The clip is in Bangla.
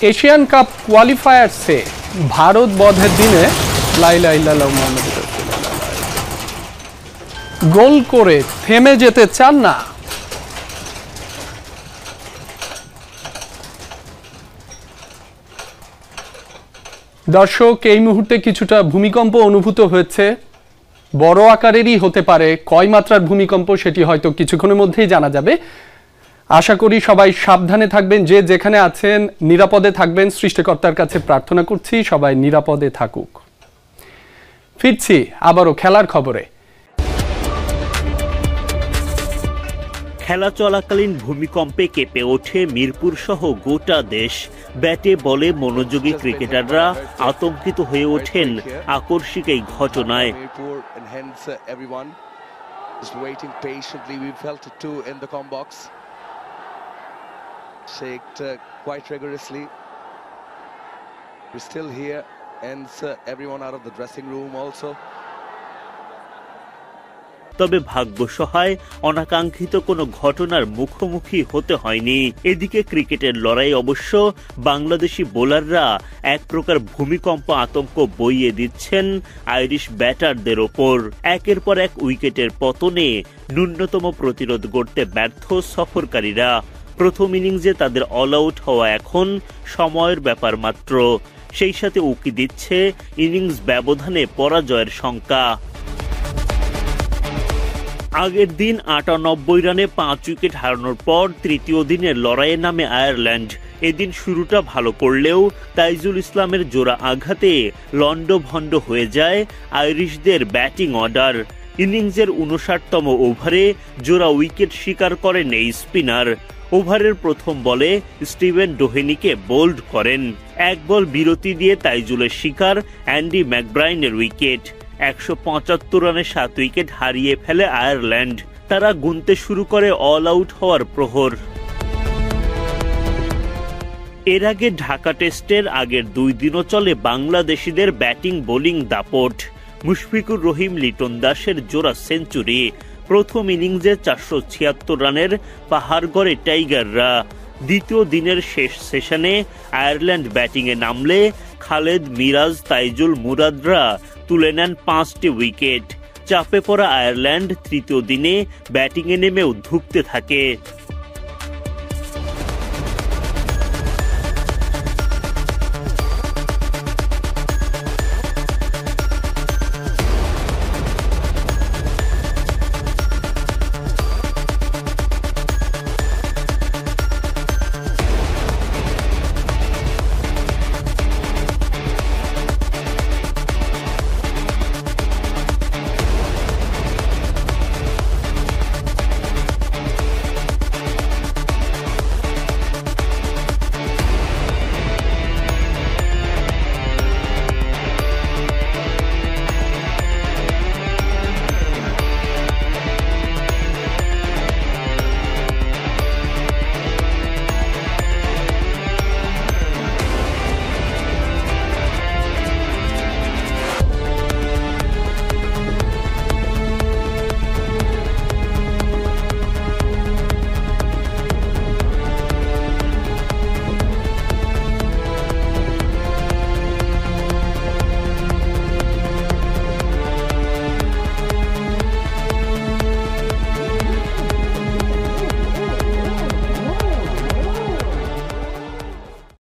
এশিয়ান কাপ কোয়ালিফায়ার্সে ভারত বধের দিনে লাইলা ইল্লাল্লাহু মুহাম্মাদুর রাসূলুল্লাহ গোল করে থেমে যেতে চান না। দর্শক, এই মুহূর্তে কিছুটা ভূমিকম্প অনুভূত হয়েছে, বড় আকারেরই হতে পারে। কয় মাত্রার ভূমিকম্প সেটি হয়তো কিছুক্ষণের মধ্যেই জানা যাবে। আশা করি সবাই সাবধানে থাকবেন, যে যেখানে আছেন নিরাপদে থাকবেন। সৃষ্টিকর্তার কাছে প্রার্থনা করছি সবাই নিরাপদে থাকুক। ফিরছি আবারও খেলার খবরে। খেলা চলাকালীন ভূমিকম্পে কেঁপে ওঠে মিরপুর সহ গোটা দেশ। ব্যাটে বলে মনোযোগী ক্রিকেটাররা আতঙ্কিত হয়ে ওঠেন আকস্মিক এই ঘটনায়। Shaked quite rigorously. We're still here, and everyone out of the dressing room also. তবে ভাগ্য সহায় অনাকাঙ্ক্ষিত কোনো ঘটনার মুখোমুখি হতে হয়নি। এদিকে ক্রিকেটের লড়াই অবশ্য বাংলাদেশি বোলাররা এক প্রকার ভূমিকম্প আতঙ্ক বইয়ে দিচ্ছেন আইরিশ ব্যাটারদের ওপর। একের পর এক উইকেটের পতনে ন্যূনতম প্রতিরোধ গড়তে ব্যর্থ সফরকারীরা। প্রথম ইনিংসে তাদের অল আউট হওয়া এখন সময়ের ব্যাপার মাত্র। সেই সাথে উকি দিচ্ছে ইনিংস ব্যবধানে পরাজয়ের শঙ্কা। আগের দিন ৯৮ রানে ৫ উইকেট হারানোর পর তৃতীয় দিনের লড়াইয়ে নামে আয়ারল্যান্ড। এদিন শুরুটা ভালো করলেও তাইজুল ইসলামের জোড়া আঘাতে লন্ডভন্ড হয়ে যায় আইরিশদের ব্যাটিং অর্ডার। ইনিংসের ৫৯তম ওভারে জোড়া উইকেট শিকার করেন এই স্পিনার। ওভারের প্রথম বলে স্টিভেন ডোহেনিকে বোল্ড করেন। এক বল বিরতি দিয়ে তাইজুলের শিকার অ্যান্ডি ম্যাকব্রাইনের উইকেট। ১৭৫ রানে ৭ উইকেট হারিয়ে ফেলে আয়ারল্যান্ড। তারা গুনতে শুরু করে অল আউট হওয়ার প্রহর। এর আগে ঢাকা টেস্টের আগের ২ দিনও চলে বাংলাদেশিদের ব্যাটিং বোলিং দাপট। মুশফিকুর রহিম, লিটন দাসের জোড়া সেঞ্চুরি। প্রথম ইনিংসে ৪৭৬ রানের পাহাড় গড়ে টাইগাররা। দ্বিতীয় দিনের শেষ সেশনে আয়ারল্যান্ড ব্যাটিংয়ে নামলে খালেদ, মিরাজ, তাইজুল, মুরাদরা তুলে নেন ৫টি উইকেট। চাপে পড়া আয়ারল্যান্ড তৃতীয় দিনে ব্যাটিংয়ে নেমেও ধুঁকতে থাকে।